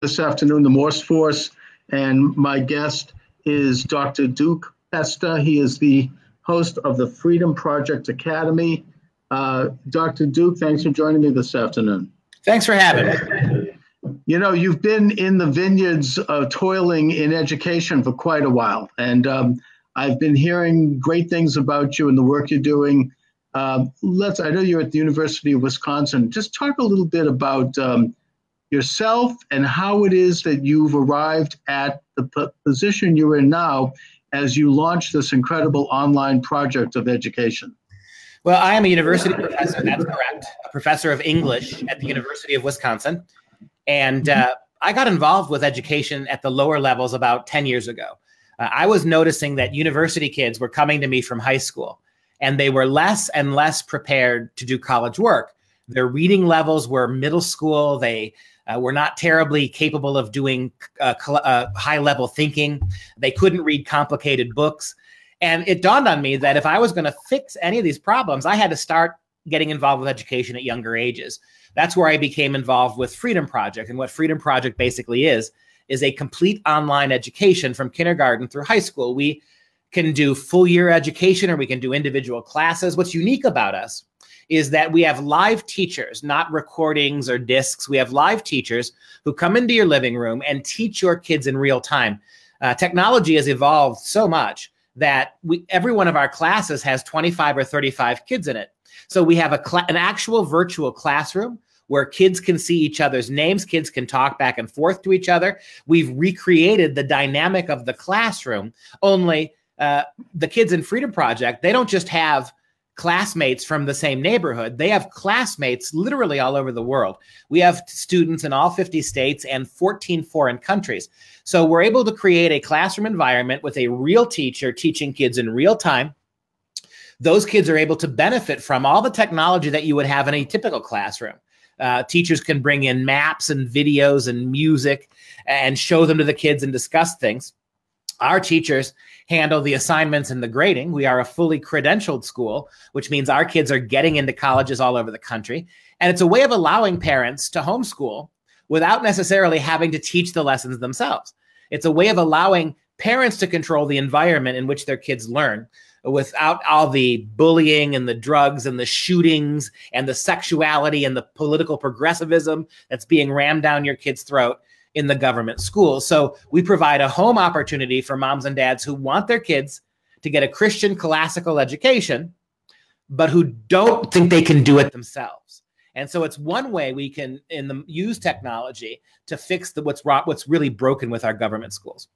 This afternoon, the Morse Force, and my guest is Dr. Duke Pesta. He is the host of the Freedom Project Academy. Dr. Duke, thanks for joining me this afternoon. Thanks for having me. You know, you've been in the vineyards of toiling in education for quite a while, and I've been hearing great things about you and the work you're doing. I know you're at the University of Wisconsin. Just talk a little bit about yourself and how it is that you've arrived at the position you're in now as you launch this incredible online project of education. Well, I am a university professor, that's correct, a professor of English at the University of Wisconsin. And I got involved with education at the lower levels about 10 years ago. I was noticing that university kids were coming to me from high school, and they were less and less prepared to do college work. Their reading levels were middle school. They were not terribly capable of doing high-level thinking. They couldn't read complicated books. And it dawned on me that if I was going to fix any of these problems, I had to start getting involved with education at younger ages. That's where I became involved with Freedom Project. And what Freedom Project basically is a complete online education from kindergarten through high school. We can do full year education or we can do individual classes. What's unique about us is that we have live teachers, not recordings or discs. We have live teachers who come into your living room and teach your kids in real time. Technology has evolved so much that every one of our classes has 25 or 35 kids in it. So we have an actual virtual classroom where kids can see each other's names, kids can talk back and forth to each other. We've recreated the dynamic of the classroom, only the kids in Freedom Project, they don't just have classmates from the same neighborhood. They have classmates literally all over the world. We have students in all 50 states and 14 foreign countries. So we're able to create a classroom environment with a real teacher teaching kids in real time. Those kids are able to benefit from all the technology that you would have in a typical classroom. Teachers can bring in maps and videos and music and show them to the kids and discuss things. Our teachers handle the assignments and the grading. We are a fully credentialed school, which means our kids are getting into colleges all over the country. And it's a way of allowing parents to homeschool without necessarily having to teach the lessons themselves. It's a way of allowing parents to control the environment in which their kids learn without all the bullying and the drugs and the shootings and the sexuality and the political progressivism that's being rammed down your kid's throat in the government schools. So we provide a home opportunity for moms and dads who want their kids to get a Christian classical education, but who don't think they can do it themselves. And so it's one way we can use technology to fix what's really broken with our government schools.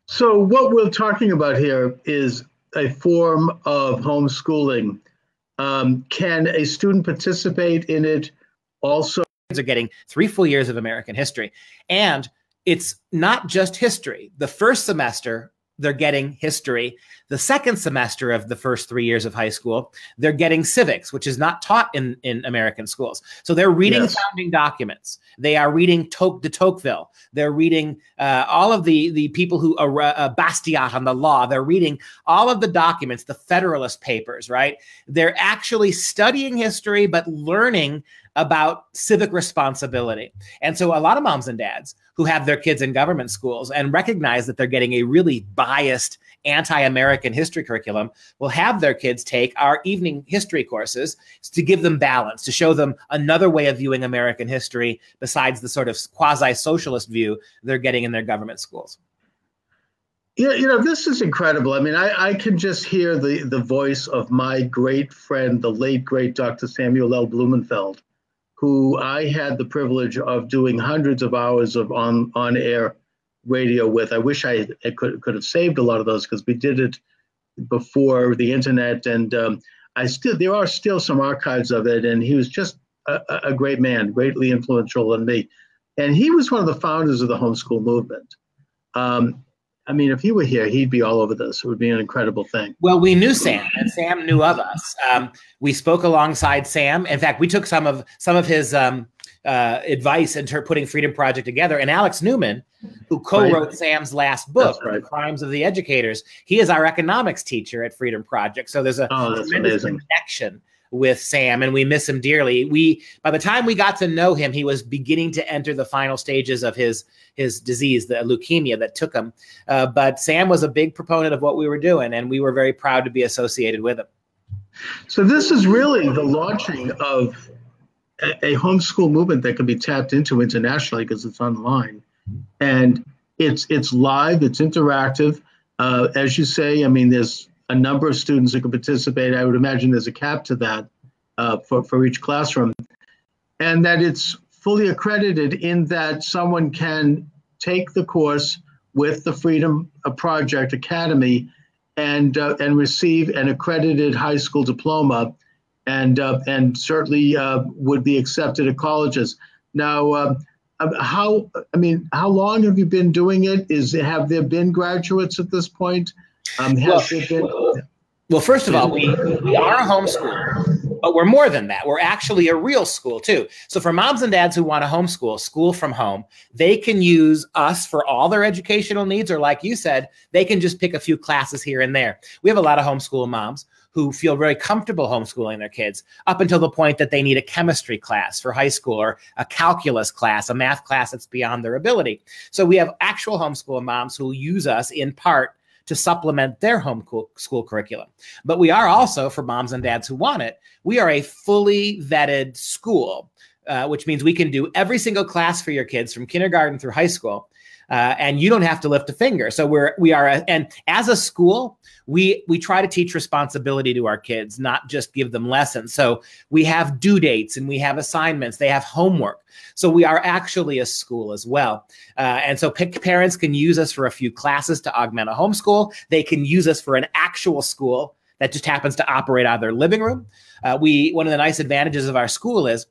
So what we're talking about here is a form of homeschooling. Can a student participate in it also? Are getting 3 full years of American history. And it's not just history. The first semester, they're getting history. The second semester of the first 3 years of high school, they're getting civics, which is not taught in American schools. So they're reading founding documents. They are reading de Tocqueville. They're reading all of the people who are Bastiat on the law. They're reading all of the documents, the Federalist Papers, right? They're actually studying history, but learning about civic responsibility. And so a lot of moms and dads who have their kids in government schools and recognize that they're getting a really biased anti-American history curriculum will have their kids take our evening history courses to give them balance, to show them another way of viewing American history besides the sort of quasi-socialist view they're getting in their government schools. You know, this is incredible. I mean, I can just hear the voice of my great friend, the late, great Dr. Samuel L. Blumenfeld, who I had the privilege of doing hundreds of hours of on-air radio with. I wish I could have saved a lot of those because we did it before the internet, and there are still some archives of it. And he was just a great man, greatly influential on me. And he was one of the founders of the homeschool movement. I mean, if he were here, he'd be all over this. It would be an incredible thing. Well, we knew Sam, and Sam knew of us. We spoke alongside Sam. In fact, we took some of his advice in putting Freedom Project together. And Alex Newman, who co-wrote Sam's last book, The Crimes of the Educators, he is our economics teacher at Freedom Project. So there's a tremendous connection with Sam, and we miss him dearly. By the time we got to know him, he was beginning to enter the final stages of his disease, the leukemia that took him. But Sam was a big proponent of what we were doing, and we were very proud to be associated with him. So this is really the launching of a homeschool movement that can be tapped into internationally because it's online, and it's live, it's interactive. As you say, I mean, there's a number of students who can participate. I would imagine there's a cap to that for each classroom, and that it's fully accredited in that someone can take the course with the Freedom Project Academy and receive an accredited high school diploma, and certainly would be accepted at colleges. Now, how long have you been doing it? Have there been graduates at this point? Well, first of all, we are a homeschool, but we're more than that. We're actually a real school too. So for moms and dads who want to homeschool, school from home, they can use us for all their educational needs, or like you said, they can just pick a few classes here and there. We have a lot of homeschool moms who feel very comfortable homeschooling their kids up until the point that they need a chemistry class for high school, or a calculus class, a math class that's beyond their ability. So we have actual homeschool moms who use us in part to supplement their homeschool curriculum. But we are also, for moms and dads who want it, we are a fully vetted school, which means we can do every single class for your kids from kindergarten through high school. And you don't have to lift a finger. So and as a school, we try to teach responsibility to our kids, not just give them lessons. So we have due dates and we have assignments. They have homework. So we are actually a school as well. And so parents can use us for a few classes to augment a homeschool. They can use us for an actual school that just happens to operate out of their living room. One of the nice advantages of our school is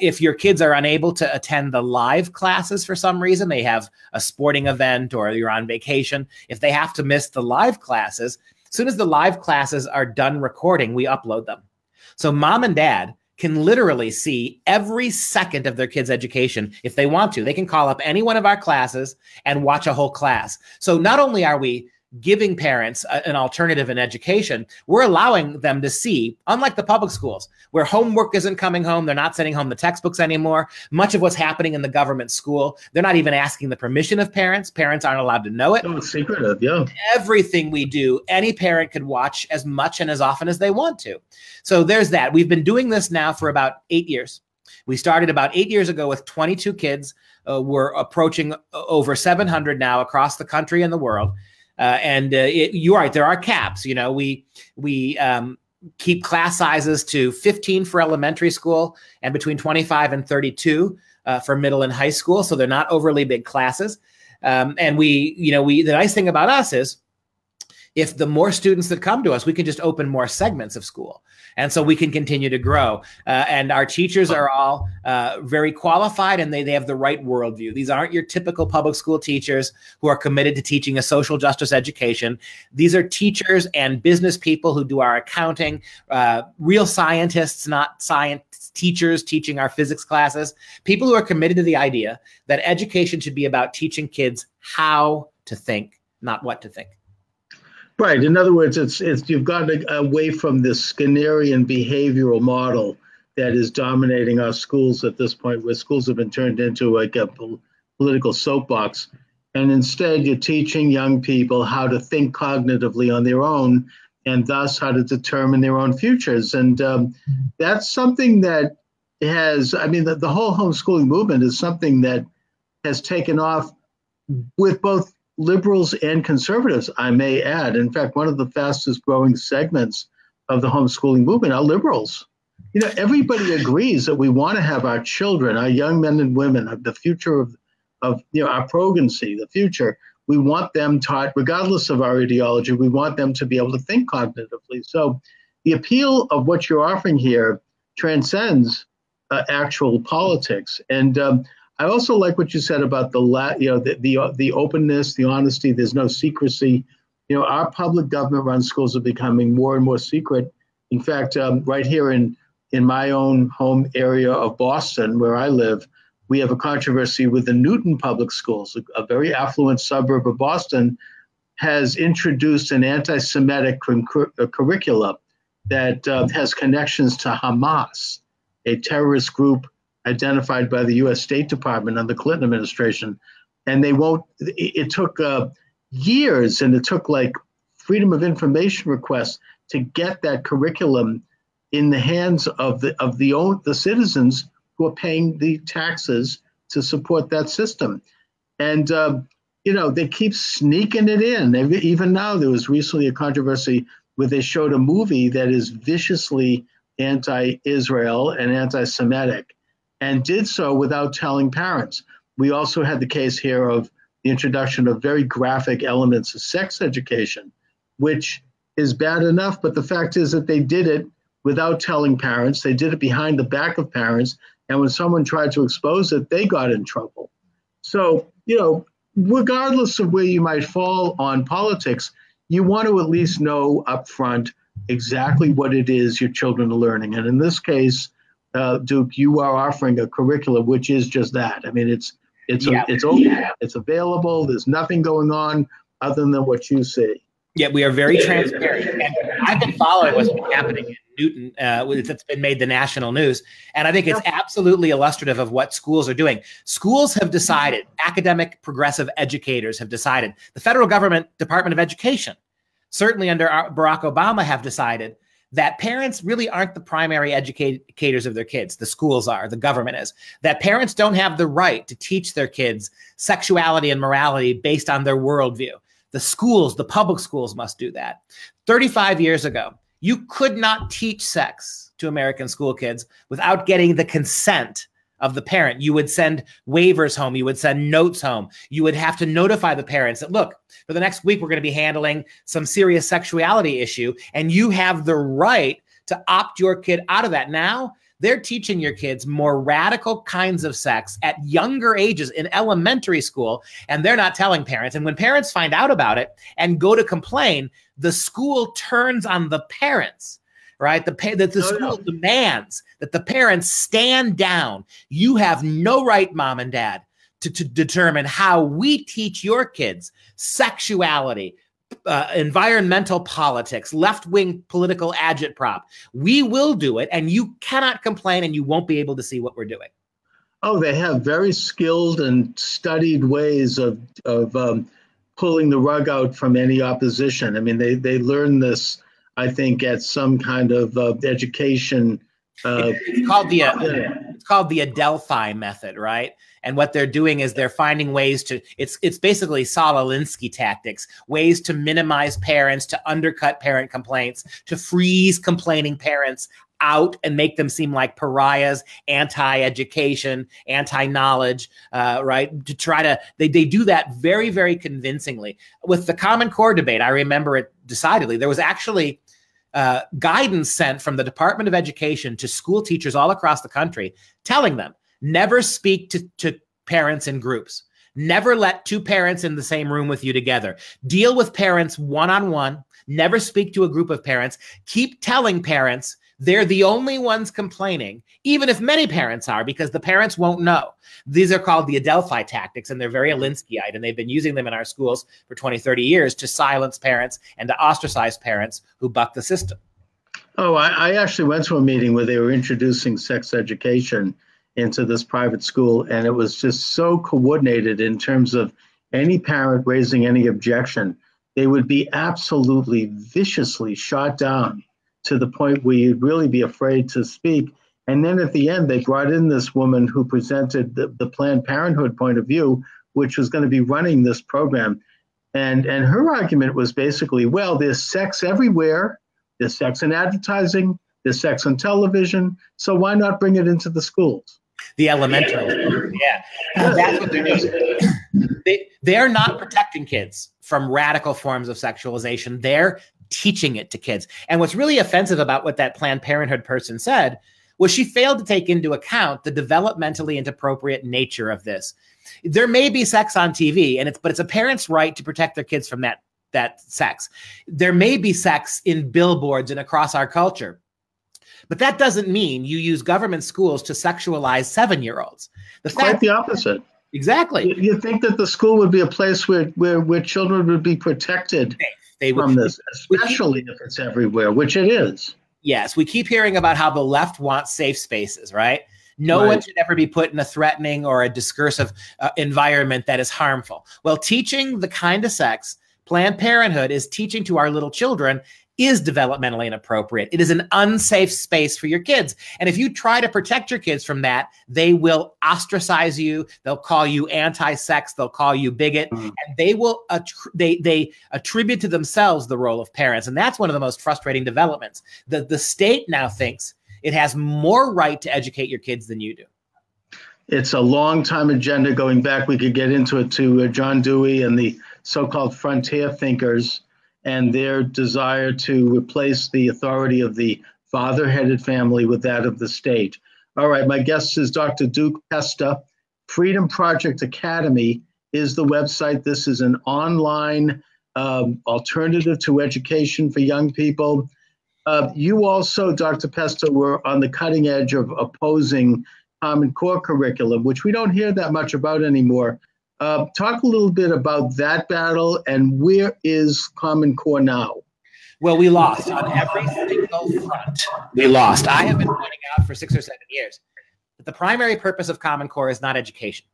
if your kids are unable to attend the live classes for some reason, they have a sporting event or you're on vacation, if they have to miss the live classes, as soon as the live classes are done recording, we upload them. So mom and dad can literally see every second of their kids' education if they want to. They can call up any one of our classes and watch a whole class. So not only are we giving parents an alternative in education, we're allowing them to see, unlike the public schools, where homework isn't coming home, they're not sending home the textbooks anymore. Much of what's happening in the government school, they're not even asking the permission of parents. Parents aren't allowed to know it. Oh, it's secretive, yeah. Everything we do, any parent could watch as much and as often as they want to. So there's that. We've been doing this now for about 8 years. We started about 8 years ago with 22 kids. We're approaching over 700 now across the country and the world. You're right, there are caps. You know, we keep class sizes to 15 for elementary school and between 25 and 32 for middle and high school. So they're not overly big classes. The nice thing about us is if the more students that come to us, we can just open more segments of school. And so we can continue to grow. And our teachers are all very qualified, and they have the right worldview. These aren't your typical public school teachers who are committed to teaching a social justice education. These are teachers and business people who do our accounting, real scientists, not science teachers teaching our physics classes, people who are committed to the idea that education should be about teaching kids how to think, not what to think. Right. In other words, it's you've gotten away from this Skinnerian behavioral model that is dominating our schools at this point, where schools have been turned into like a political soapbox. And instead, you're teaching young people how to think cognitively on their own, and thus how to determine their own futures. And that's something that the whole homeschooling movement is something that has taken off with both liberals and conservatives, I may add. In fact, one of the fastest growing segments of the homeschooling movement are liberals. You know, everybody agrees that we want to have our children, our young men and women, the future of our progeny, the future. We want them taught, regardless of our ideology, we want them to be able to think cognitively. So the appeal of what you're offering here transcends actual politics. And I also like what you said about the openness, the honesty. There's no secrecy. You know, our public government-run schools are becoming more and more secret. In fact, right here in my own home area of Boston, where I live, we have a controversy with the Newton Public Schools, a very affluent suburb of Boston, has introduced an anti-Semitic curricula that has connections to Hamas, a terrorist group identified by the U.S. State Department under the Clinton administration. And they won't, it took years, and it took like freedom of information requests to get that curriculum in the hands of the citizens who are paying the taxes to support that system. And, they keep sneaking it in. Even now, there was recently a controversy where they showed a movie that is viciously anti-Israel and anti-Semitic, and did so without telling parents. We also had the case here of the introduction of very graphic elements of sex education, which is bad enough, but the fact is that they did it without telling parents. They did it behind the back of parents, and when someone tried to expose it, they got in trouble. So, regardless of where you might fall on politics, you want to at least know up front exactly what it is your children are learning. And in this case, Duke, you are offering a curriculum which is just that. I mean, it's open, it's available. There's nothing going on other than what you see. Yeah, we are very transparent. And I've been following what's been happening in Newton. That's been made the national news. And I think it's absolutely illustrative of what schools are doing. Schools have decided, academic progressive educators have decided, the federal government, Department of Education, certainly under Barack Obama, have decided that parents really aren't the primary educators of their kids. The schools are, the government is. That parents don't have the right to teach their kids sexuality and morality based on their worldview. The schools, the public schools must do that. 35 years ago, you could not teach sex to American school kids without getting the consent of the parent. You would send waivers home. You would send notes home. You would have to notify the parents that, look, for the next week, we're going to be handling some serious sexuality issue, and you have the right to opt your kid out of that. Now, they're teaching your kids more radical kinds of sex at younger ages in elementary school, and they're not telling parents. And when parents find out about it and go to complain, the school turns on the parents, right? The school demands that the parents stand down. You have no right, mom and dad, to determine how we teach your kids sexuality, environmental politics, left-wing political agitprop. We will do it, and you cannot complain, and you won't be able to see what we're doing. Oh, they have very skilled and studied ways of pulling the rug out from any opposition. I mean, they learn this, I think, at some kind of education. It's called the Adelphi method, right? And what they're doing is they're finding ways to, it's basically Saul Alinsky tactics, ways to minimize parents, to undercut parent complaints, to freeze complaining parents out and make them seem like pariahs, anti-education, anti-knowledge, right? To try to, they do that very, very convincingly. With the Common Core debate, I remember it decidedly. There was actually guidance sent from the Department of Education to school teachers all across the country, telling them, never speak to parents in groups. Never let two parents in the same room with you together. Deal with parents one-on-one. Never speak to a group of parents. Keep telling parents they're the only ones complaining, even if many parents are, because the parents won't know. These are called the Adelphi tactics, and they're very Alinskyite, and they've been using them in our schools for 20, 30 years to silence parents and to ostracize parents who buck the system. Oh, I actually went to a meeting where they were introducing sex education into this private school, and it was just so coordinated in terms of any parent raising any objection. They would be absolutely viciously shot down to the point where you'd really be afraid to speak. And then at the end, they brought in this woman who presented the Planned Parenthood point of view, which was going to be running this program. And her argument was basically, well, there's sex everywhere. There's sex in advertising. There's sex on television. So why not bring it into the schools? The elementary, yeah. That's what they're doing. They're not protecting kids from radical forms of sexualization. They're teaching it to kids. And what's really offensive about what that Planned Parenthood person said was she failed to take into account the developmentally inappropriate nature of this. There may be sex on TV, but it's a parent's right to protect their kids from that sex. There may be sex in billboards and across our culture, but that doesn't mean you use government schools to sexualize 7-year-olds. Quite the opposite. Exactly. You think that the school would be a place where children would be protected from this, especially if it's everywhere, which it is. Yes, we keep hearing about how the left wants safe spaces, right? No one should ever be put in a threatening or a discursive environment that is harmful. Well, teaching the kind of sex Planned Parenthood is teaching to our little children is developmentally inappropriate. It is an unsafe space for your kids. And if you try to protect your kids from that, they will ostracize you. They'll call you anti-sex. They'll call you bigot. And they will they attribute to themselves the role of parents. And that's one of the most frustrating developments. The state now thinks it has more right to educate your kids than you do. It's a long time agenda going back. We could get into it to John Dewey and the so-called frontier thinkers and their desire to replace the authority of the father-headed family with that of the state. All right, my guest is Dr. Duke Pesta. Freedom Project Academy is the website. This is an online alternative to education for young people. You also, Dr. Pesta, were on the cutting edge of opposing Common Core curriculum, which we don't hear that much about anymore. Talk a little bit about that battle and where is Common Core now? Well, we lost on every single front. We lost. I have been pointing out for 6 or 7 years that the primary purpose of Common Core is not education.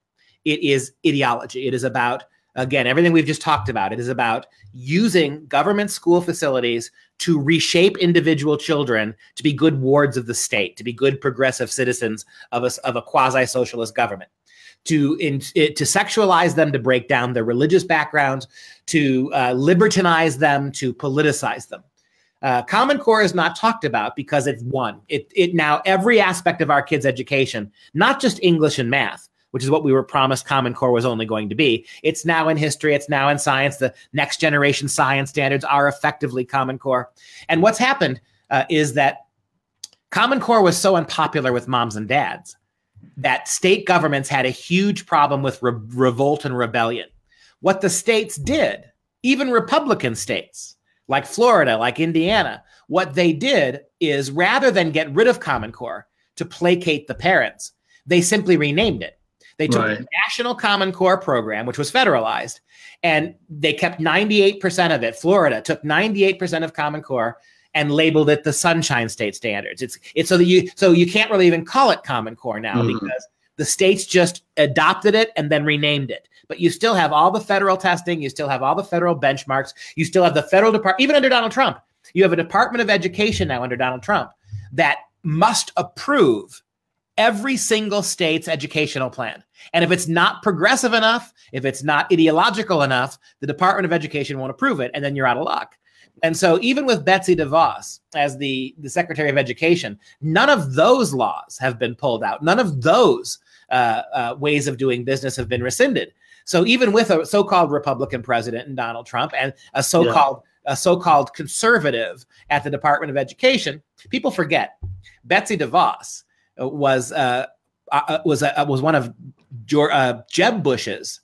It is ideology. It is about, again, everything we've just talked about. It is about using government school facilities to reshape individual children to be good wards of the state, to be good progressive citizens of a quasi-socialist government. To sexualize them, to break down their religious backgrounds, to libertinize them, to politicize them. Common Core is not talked about because it's one. It now every aspect of our kids' education, not just English and math, which is what we were promised Common Core was only going to be. It's now in history. It's now in science. The next generation science standards are effectively Common Core. And what's happened is that Common Core was so unpopular with moms and dads that state governments had a huge problem with revolt and rebellion. What the states did, even Republican states like Florida, like Indiana, what they did is rather than get rid of Common Core to placate the parents, they simply renamed it. They took the National Common Core program, which was federalized, and they kept 98% of it. Florida took 98% of Common Core and labeled it the Sunshine State Standards. It's so you can't really even call it Common Core now because the states just adopted it and then renamed it. But you still have all the federal testing, you still have all the federal benchmarks, you still have the federal department, even under Donald Trump. You have a Department of Education now under Donald Trump that must approve every single state's educational plan. And if it's not progressive enough, if it's not ideological enough, the Department of Education won't approve it, and then you're out of luck. And so even with Betsy DeVos as the Secretary of Education, none of those laws have been pulled out. None of those ways of doing business have been rescinded. So even with a so-called Republican president in Donald Trump and a so-called conservative at the Department of Education, people forget Betsy DeVos was one of Jeb Bush's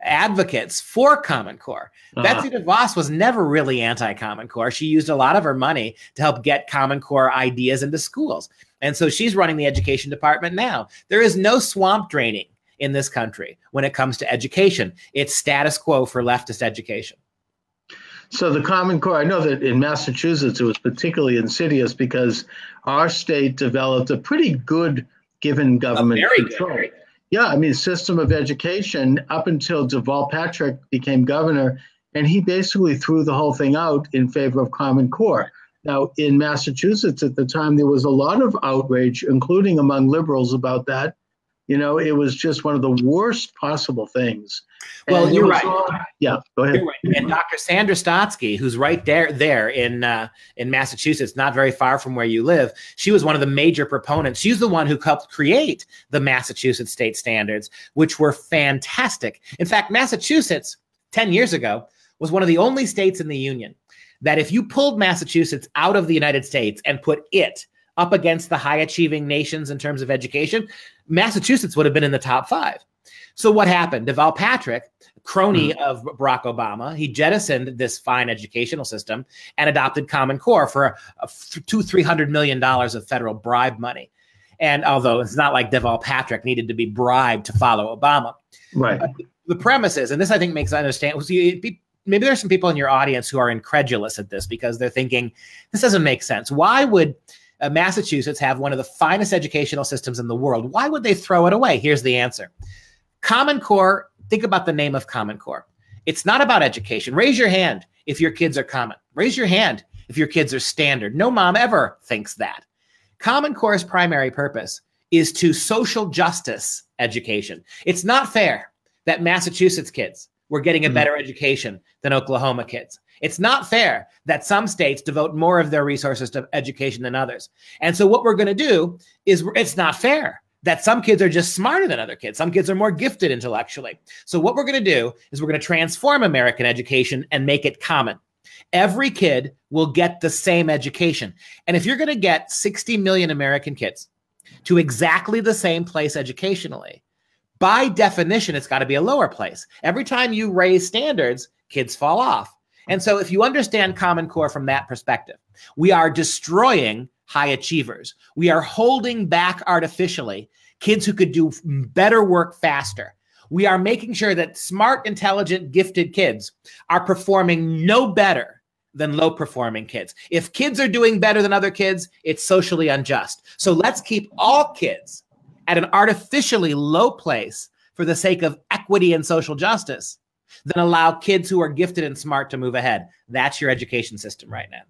advocates for Common Core. Betsy DeVos was never really anti-Common Core. She used a lot of her money to help get Common Core ideas into schools. And so she's running the education department now. There is no swamp draining in this country when it comes to education. It's status quo for leftist education. So the Common Core, I know that in Massachusetts, it was particularly insidious because our state developed a pretty good given government control. Good. Yeah, I mean, system of education up until Deval Patrick became governor, and he basically threw the whole thing out in favor of Common Core. Now, in Massachusetts at the time, there was a lot of outrage, including among liberals, about that. You know, it was just one of the worst possible things. Well, you're right. Yeah, go ahead. You're right. And Dr. Sandra Stotsky, who's right there in Massachusetts, not very far from where you live, she was one of the major proponents. She's the one who helped create the Massachusetts state standards, which were fantastic. In fact, Massachusetts, 10 years ago, was one of the only states in the union that if you pulled Massachusetts out of the United States and put it up against the high-achieving nations in terms of education, Massachusetts would have been in the top 5. So what happened? Deval Patrick, crony of Barack Obama, he jettisoned this fine educational system and adopted Common Core for $200–300 million of federal bribe money. And although it's not like Deval Patrick needed to be bribed to follow Obama. Right. The premise is, and this I think makes I understand, maybe there's some people in your audience who are incredulous at this because they're thinking, this doesn't make sense. Why would Massachusetts have one of the finest educational systems in the world? Why would they throw it away? Here's the answer. Common Core, think about the name of Common Core. It's not about education. Raise your hand if your kids are common. Raise your hand if your kids are standard. No mom ever thinks that. Common Core's primary purpose is to social justice education. It's not fair that Massachusetts kids were getting a better education than Oklahoma kids. It's not fair that some states devote more of their resources to education than others. And so what we're going to do is, it's not fair that some kids are just smarter than other kids. Some kids are more gifted intellectually. So what we're going to do is we're going to transform American education and make it common. Every kid will get the same education. And if you're going to get 60 million American kids to exactly the same place educationally, by definition, it's got to be a lower place. Every time you raise standards, kids fall off. And so if you understand Common Core from that perspective, we are destroying high achievers. We are holding back artificially kids who could do better work faster. We are making sure that smart, intelligent, gifted kids are performing no better than low-performing kids. If kids are doing better than other kids, it's socially unjust. So let's keep all kids at an artificially low place for the sake of equity and social justice, then allow kids who are gifted and smart to move ahead. That's your education system right now.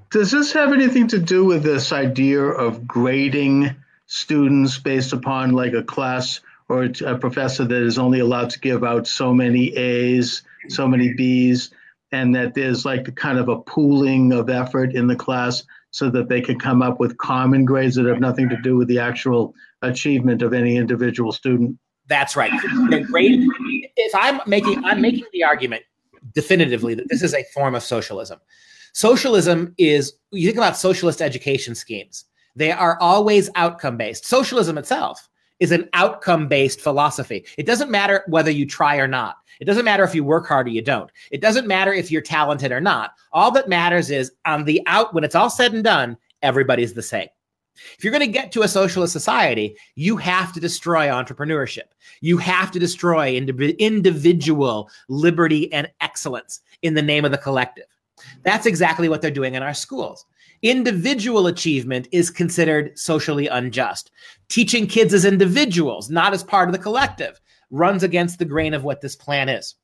Does this have anything to do with this idea of grading students based upon like a class or a professor that is only allowed to give out so many A's, so many B's, and that there's like kind of a pooling of effort in the class so that they can come up with common grades that have nothing to do with the actual achievement of any individual student? That's right. If I'm making the argument definitively that this is a form of socialism. Socialism is, you think about socialist education schemes, they are always outcome-based. Socialism itself is an outcome-based philosophy. It doesn't matter whether you try or not. It doesn't matter if you work hard or you don't. It doesn't matter if you're talented or not. All that matters is when it's all said and done, everybody's the same. If you're going to get to a socialist society, you have to destroy entrepreneurship. You have to destroy individual liberty and excellence in the name of the collective. That's exactly what they're doing in our schools. Individual achievement is considered socially unjust. Teaching kids as individuals, not as part of the collective, runs against the grain of what this plan is.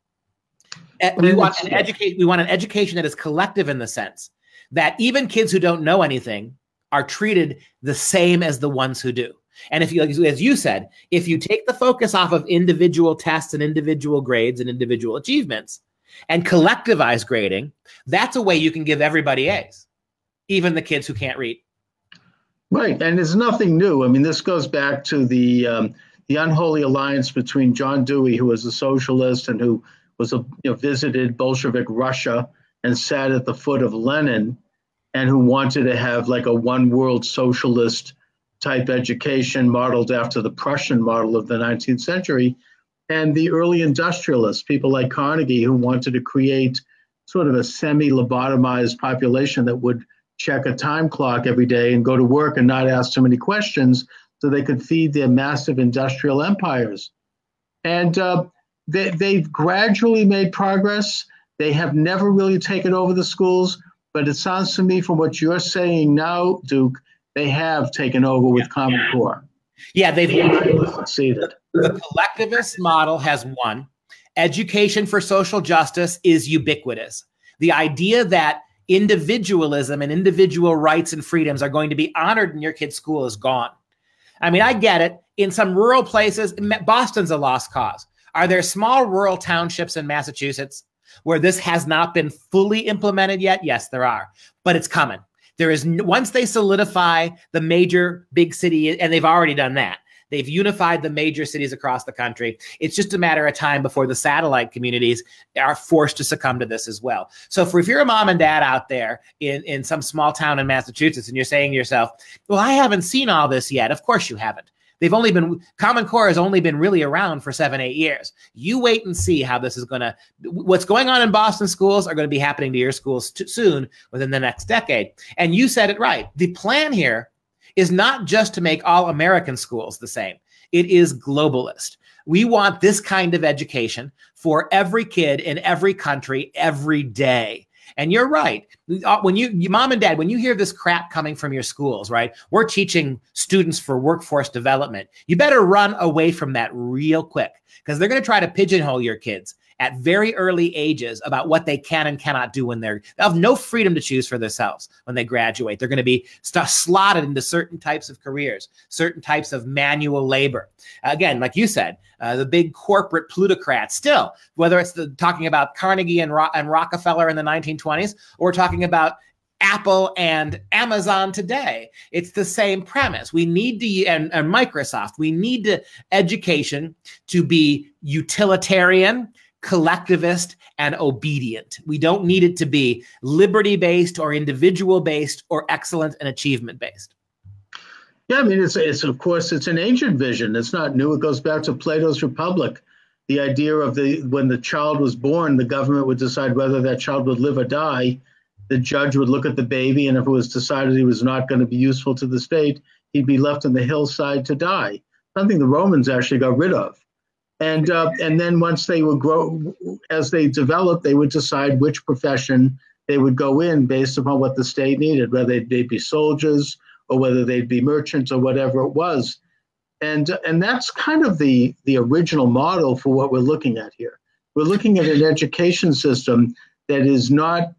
We want an education that is collective in the sense that even kids who don't know anything are treated the same as the ones who do. And if you, as you said, if you take the focus off of individual tests and individual grades and individual achievements and collectivize grading, that's a way you can give everybody A's, even the kids who can't read. Right, and it's nothing new. I mean, this goes back to the unholy alliance between John Dewey, who was a socialist and who was visited Bolshevik Russia and sat at the foot of Lenin, and who wanted to have like a one world socialist type education modeled after the Prussian model of the 19th century, and the early industrialists, people like Carnegie, who wanted to create sort of a semi-lobotomized population that would check a time clock every day and go to work and not ask too many questions so they could feed their massive industrial empires. And they've gradually made progress. They have never really taken over the schools, but it sounds to me from what you're saying now, Duke, they have taken over with Common Core. Yeah, they've succeeded. The collectivist model has won. Education for social justice is ubiquitous. The idea that individualism and individual rights and freedoms are going to be honored in your kid's school is gone. I mean, I get it. In some rural places, Boston's a lost cause. Are there small rural townships in Massachusetts where this has not been fully implemented yet? Yes, there are, but it's coming. There is, once they solidify the major big city, and they've already done that, they've unified the major cities across the country. It's just a matter of time before the satellite communities are forced to succumb to this as well. So if you're a mom and dad out there in some small town in Massachusetts and you're saying to yourself, well, I haven't seen all this yet. Of course you haven't. Common Core has only been really around for 7-8 years. You wait and see how this is what's going on in Boston schools are going to be happening to your schools soon within the next decade. And you said it right. The plan here is not just to make all American schools the same. It is globalist. We want this kind of education for every kid in every country every day. And you're right. When you mom and dad, when you hear this crap coming from your schools, right? We're teaching students for workforce development. You better run away from that real quick, because they're going to try to pigeonhole your kids at very early ages about what they can and cannot do when they'll have no freedom to choose for themselves when they graduate. They're going to be slotted into certain types of careers, certain types of manual labor. Again, like you said, the big corporate plutocrats still, whether it's talking about Carnegie and Rockefeller in the 1920s, or we're talking about Apple and Amazon today. It's the same premise. We need to, and Microsoft, we need education to be utilitarian, collectivist, and obedient. We don't need it to be liberty-based or individual-based or excellent and achievement-based. Yeah, I mean, it's of course, it's an ancient vision. It's not new. It goes back to Plato's Republic. The idea of when the child was born, the government would decide whether that child would live or die. The judge would look at the baby, and if it was decided he was not going to be useful to the state, he'd be left on the hillside to die. Something the Romans actually got rid of. And then once they would grow, as they developed, they would decide which profession they would go in based upon what the state needed, whether they'd be soldiers or whether they'd be merchants or whatever it was. And that's kind of the original model for what we're looking at here. We're looking at an education system that is not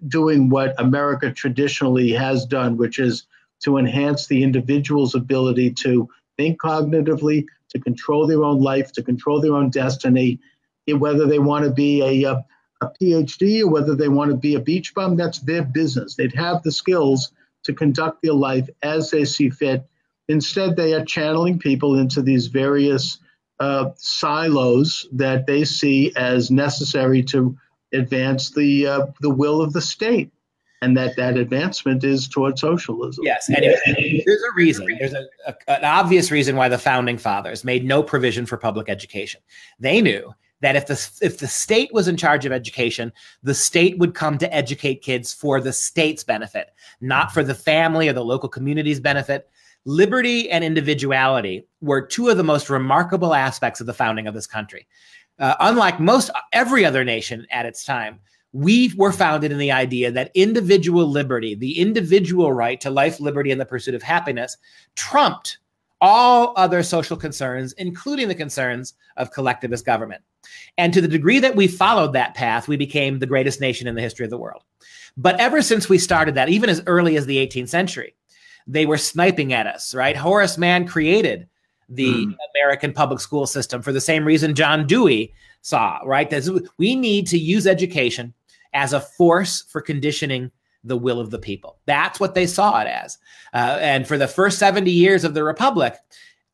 doing what America traditionally has done, which is to enhance the individual's ability to think cognitively, to control their own life, to control their own destiny, whether they want to be a PhD or whether they want to be a beach bum, that's their business. They'd have the skills to conduct their life as they see fit. Instead, they are channeling people into these various silos that they see as necessary to advance the will of the state. And that advancement is toward socialism. Yes, and there's a reason. There's an obvious reason why the founding fathers made no provision for public education. They knew that if the state was in charge of education, the state would come to educate kids for the state's benefit, not for the family or the local community's benefit. Liberty and individuality were two of the most remarkable aspects of the founding of this country. Unlike every other nation at its time, we were founded in the idea that individual liberty, the individual right to life, liberty, and the pursuit of happiness, trumped all other social concerns, including the concerns of collectivist government. And to the degree that we followed that path, we became the greatest nation in the history of the world. But ever since we started that, even as early as the 18th century, they were sniping at us, right? Horace Mann created the American public school system for the same reason John Dewey saw, right? We need to use education as a force for conditioning the will of the people. That's what they saw it as. And for the first 70 years of the Republic,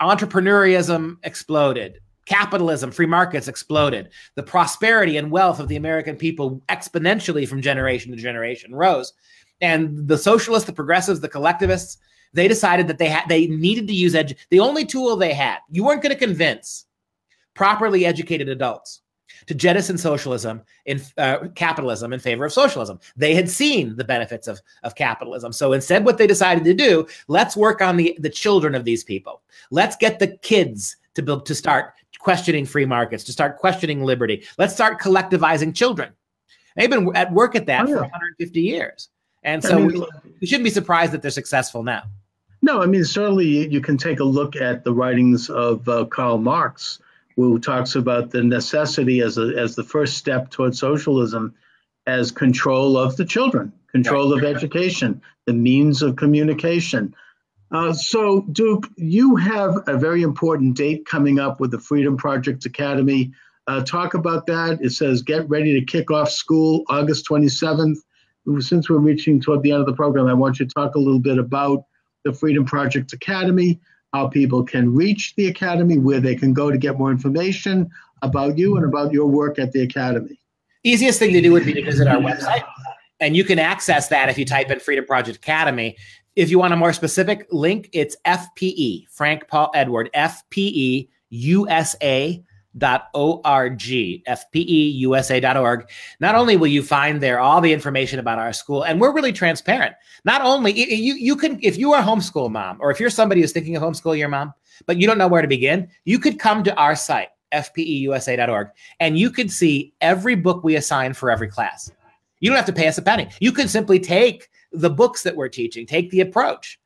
entrepreneurialism exploded. Capitalism, free markets exploded. The prosperity and wealth of the American people exponentially from generation to generation rose. And the socialists, the progressives, the collectivists, they decided that they needed to use the only tool they had. You weren't going to convince properly educated adults to jettison socialism in capitalism in favor of socialism. They had seen the benefits of capitalism. So instead, what they decided to do, let's work on the children of these people. Let's get the kids to start questioning free markets, to start questioning liberty. Let's start collectivizing children. They've been at work at that for 150 years. And so we shouldn't be surprised that they're successful now. No, I mean, certainly you can take a look at the writings of Karl Marx, who talks about the necessity as the first step towards socialism as control of the children, control of education, the means of communication. So, Duke, you have a very important date coming up with the Freedom Project Academy. Talk about that. It says, get ready to kick off school August 27th. Since we're reaching toward the end of the program, I want you to talk a little bit about the Freedom Project Academy, how people can reach the Academy, where they can go to get more information about you and about your work at the Academy. Easiest thing to do would be to visit our website. And you can access that if you type in Freedom Project Academy. If you want a more specific link, it's FPE, Frank Paul Edward, FPEUSA.org, FPEUSA.org. Not only will you find there all the information about our school, and we're really transparent. Not only, you can, if you are a homeschool mom, or if you're somebody who's thinking of homeschooling your mom, but you don't know where to begin, you could come to our site fpeusa.org, and you could see every book we assign for every class. You don't have to pay us a penny. You can simply take the books that we're teaching, take the approach,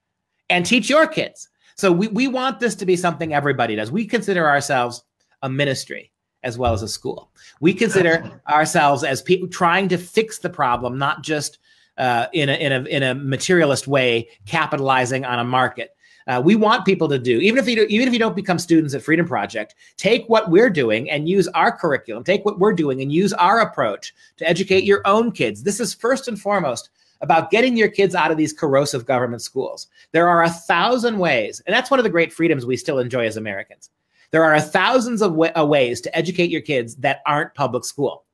and teach your kids. So we want this to be something everybody does. We consider ourselves a ministry as well as a school. We consider ourselves as people trying to fix the problem, not just in a materialist way, capitalizing on a market. We want people to do, even if you don't become students at Freedom Project, take what we're doing and use our curriculum, take what we're doing and use our approach to educate your own kids. This is first and foremost about getting your kids out of these corrosive government schools. There are 1,000 ways, and that's one of the great freedoms we still enjoy as Americans. There are thousands of ways to educate your kids that aren't public school.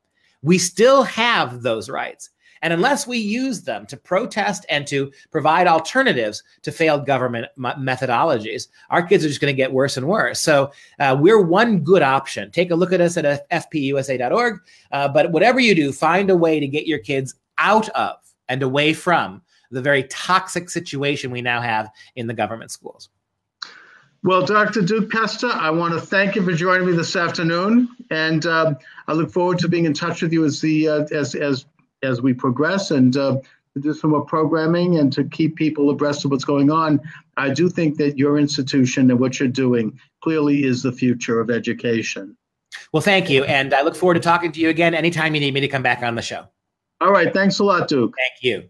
We still have those rights. And unless we use them to protest and to provide alternatives to failed government methodologies, our kids are just going to get worse and worse. So we're one good option. Take a look at us at fpeusa.org. But whatever you do, find a way to get your kids out of and away from the very toxic situation we now have in the government schools. Well, Dr. Duke Pesta, I want to thank you for joining me this afternoon. And I look forward to being in touch with you as we progress and to do some more programming and to keep people abreast of what's going on. I do think that your institution and what you're doing clearly is the future of education. Well, thank you. And I look forward to talking to you again anytime you need me to come back on the show. All right. Thanks a lot, Duke. Thank you.